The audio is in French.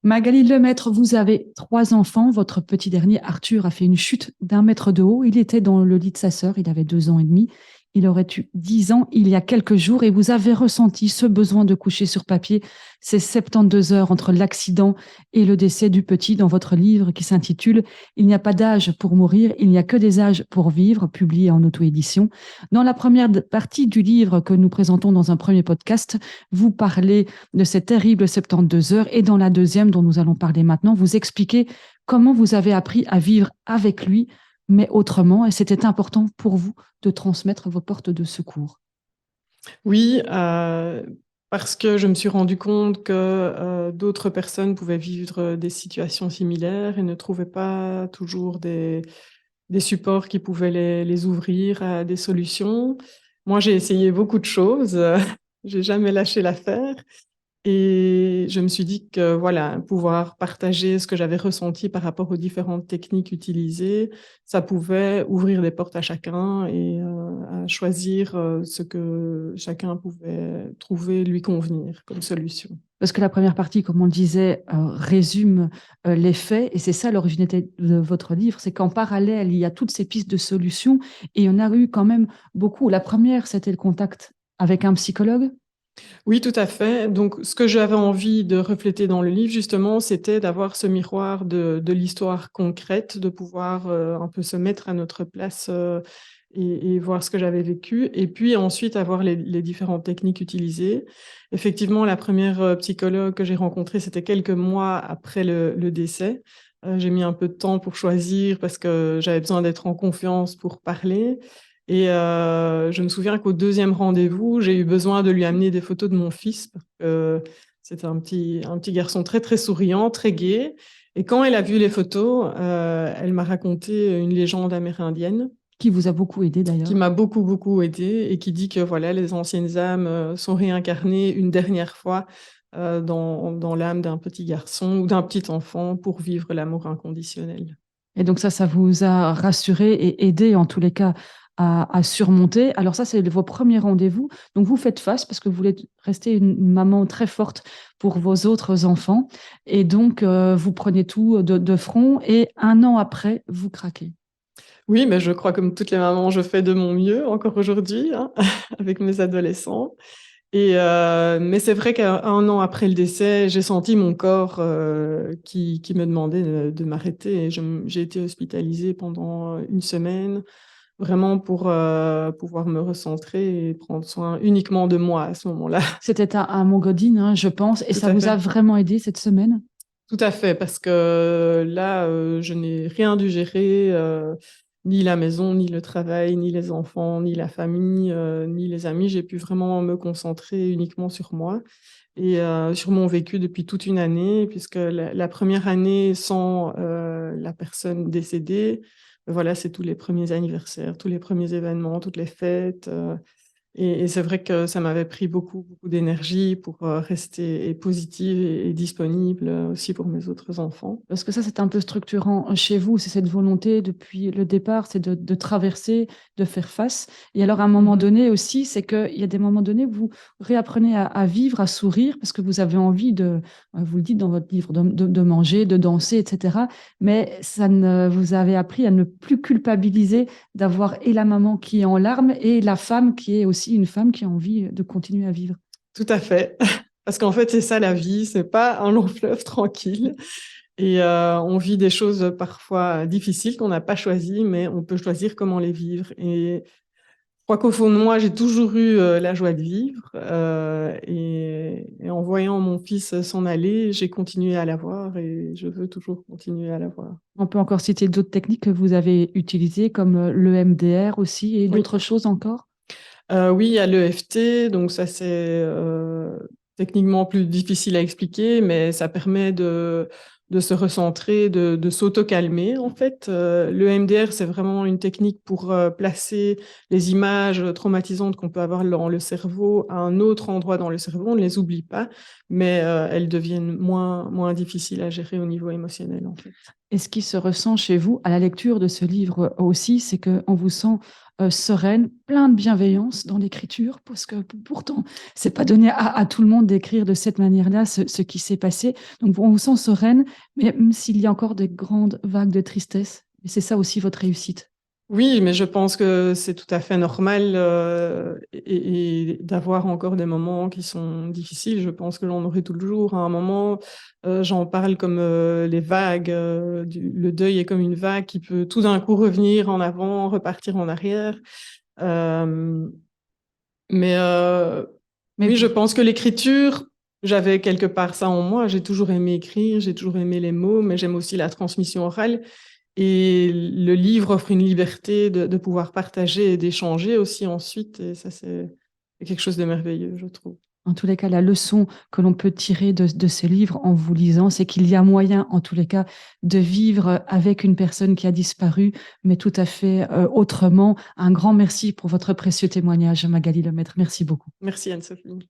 Magali Lemaître, vous avez trois enfants. Votre petit dernier, Arthur, a fait une chute d'1 mètre de haut. Il était dans le lit de sa sœur. Il avait 2 ans et demi. Il aurait eu 10 ans il y a quelques jours et vous avez ressenti ce besoin de coucher sur papier ces 72 heures entre l'accident et le décès du petit dans votre livre qui s'intitule Il n'y a pas d'âge pour mourir, il n'y a que des âges pour vivre, publié en auto-édition. Dans la première partie du livre que nous présentons dans un premier podcast, vous parlez de ces terribles 72 heures. Et dans la deuxième, dont nous allons parler maintenant, vous expliquez comment vous avez appris à vivre avec lui, mais autrement. Et c'était important pour vous de transmettre vos portes de secours. Oui, parce que je me suis rendu compte que d'autres personnes pouvaient vivre des situations similaires et ne trouvaient pas toujours des supports qui pouvaient les ouvrir à des solutions. Moi, j'ai essayé beaucoup de choses, j'ai jamais lâché l'affaire. Et je me suis dit que voilà, pouvoir partager ce que j'avais ressenti par rapport aux différentes techniques utilisées, ça pouvait ouvrir des portes à chacun et à choisir ce que chacun pouvait trouver lui convenir comme solution. Parce que la première partie, comme on le disait, résume les faits, et c'est ça l'originalité de votre livre, c'est qu'en parallèle, il y a toutes ces pistes de solutions, et il y en a eu quand même beaucoup. La première, c'était le contact avec un psychologue. Oui, tout à fait. Donc, ce que j'avais envie de refléter dans le livre, justement, c'était d'avoir ce miroir de l'histoire concrète, de pouvoir un peu se mettre à notre place et voir ce que j'avais vécu. Et puis ensuite, avoir les différentes techniques utilisées. Effectivement, la première psychologue que j'ai rencontrée, c'était quelques mois après le décès. J'ai mis un peu de temps pour choisir parce que j'avais besoin d'être en confiance pour parler. Et je me souviens qu'au deuxième rendez-vous, j'ai eu besoin de lui amener des photos de mon fils, parce que c'était un petit garçon très, très souriant, très gai. Et quand elle a vu les photos, elle m'a raconté une légende amérindienne Qui vous a beaucoup aidé qui d'ailleurs. m'a beaucoup, beaucoup aidée et qui dit que voilà, les anciennes âmes sont réincarnées une dernière fois dans l'âme d'un petit garçon ou d'un petit enfant pour vivre l'amour inconditionnel. Et donc ça vous a rassuré et aidé en tous les cas à surmonter. Alors ça, c'est vos premiers rendez-vous. Donc vous faites face parce que vous voulez rester une maman très forte pour vos autres enfants. Et donc vous prenez tout de front et 1 an après, vous craquez. Oui, mais je crois comme toutes les mamans, je fais de mon mieux encore aujourd'hui, hein, avec mes adolescents. Mais c'est vrai qu'un an après le décès, j'ai senti mon corps qui me demandait de m'arrêter. Et j'ai été hospitalisée pendant une semaine, vraiment pour pouvoir me recentrer et prendre soin uniquement de moi à ce moment-là. C'était à Mogodine, hein, je pense, et Tout ça à vous a fait. vraiment aidé cette semaine? Tout à fait, parce que là, je n'ai rien dû gérer, ni la maison, ni le travail, ni les enfants, ni la famille, ni les amis. J'ai pu vraiment me concentrer uniquement sur moi et sur mon vécu depuis toute une année, puisque la première année sans la personne décédée, voilà, c'est tous les premiers anniversaires, tous les premiers événements, toutes les fêtes. Et c'est vrai que ça m'avait pris beaucoup, beaucoup d'énergie pour rester positive et disponible aussi pour mes autres enfants. Parce que ça, c'est un peu structurant chez vous, c'est cette volonté depuis le départ, c'est de traverser, de faire face. Et alors, à un moment Mhm. donné aussi, c'est qu'il y a des moments donnés où vous réapprenez à vivre, à sourire, parce que vous avez envie vous le dites dans votre livre, de manger, de danser, etc. Mais vous avez appris à ne plus culpabiliser d'avoir et la maman qui est en larmes et la femme qui est aussi une femme qui a envie de continuer à vivre. Tout à fait. Parce qu'en fait, c'est ça la vie, c'est pas un long fleuve tranquille. Et on vit des choses parfois difficiles qu'on n'a pas choisies, mais on peut choisir comment les vivre. Et je crois qu'au fond de moi, j'ai toujours eu la joie de vivre. Et en voyant mon fils s'en aller, j'ai continué à l'avoir et je veux toujours continuer à l'avoir. On peut encore citer d'autres techniques que vous avez utilisées, comme l'EMDR aussi, et Oui. d'autres choses encore. Oui, il y a l'EFT, donc ça c'est techniquement plus difficile à expliquer, mais ça permet de se recentrer, de s'auto-calmer en fait. Le MDR, c'est vraiment une technique pour placer les images traumatisantes qu'on peut avoir dans le cerveau à un autre endroit dans le cerveau. On ne les oublie pas, mais elles deviennent moins difficiles à gérer au niveau émotionnel en fait. Et ce qui se ressent chez vous à la lecture de ce livre aussi, c'est qu'on vous sent sereine, plein de bienveillance dans l'écriture, parce que pourtant, c'est pas donné à tout le monde d'écrire de cette manière-là ce qui s'est passé. Donc, on vous sent sereine, mais même s'il y a encore des grandes vagues de tristesse, et c'est ça aussi votre réussite. Oui, mais je pense que c'est tout à fait normal et d'avoir encore des moments qui sont difficiles. Je pense que j'en aurai toujours à un moment. J'en parle comme les vagues. Le deuil est comme une vague qui peut tout d'un coup revenir en avant, repartir en arrière. Euh, mais Mais oui, je pense que l'écriture, j'avais quelque part ça en moi. J'ai toujours aimé écrire, j'ai toujours aimé les mots, mais j'aime aussi la transmission orale. Et le livre offre une liberté de pouvoir partager et d'échanger aussi ensuite. Et ça, c'est quelque chose de merveilleux, je trouve. en tous les cas, la leçon que l'on peut tirer de ces livres en vous lisant, c'est qu'il y a moyen, en tous les cas, de vivre avec une personne qui a disparu, mais tout à fait autrement. Un grand merci pour votre précieux témoignage, Magali Lemaître. Merci beaucoup. Merci Anne-Sophie.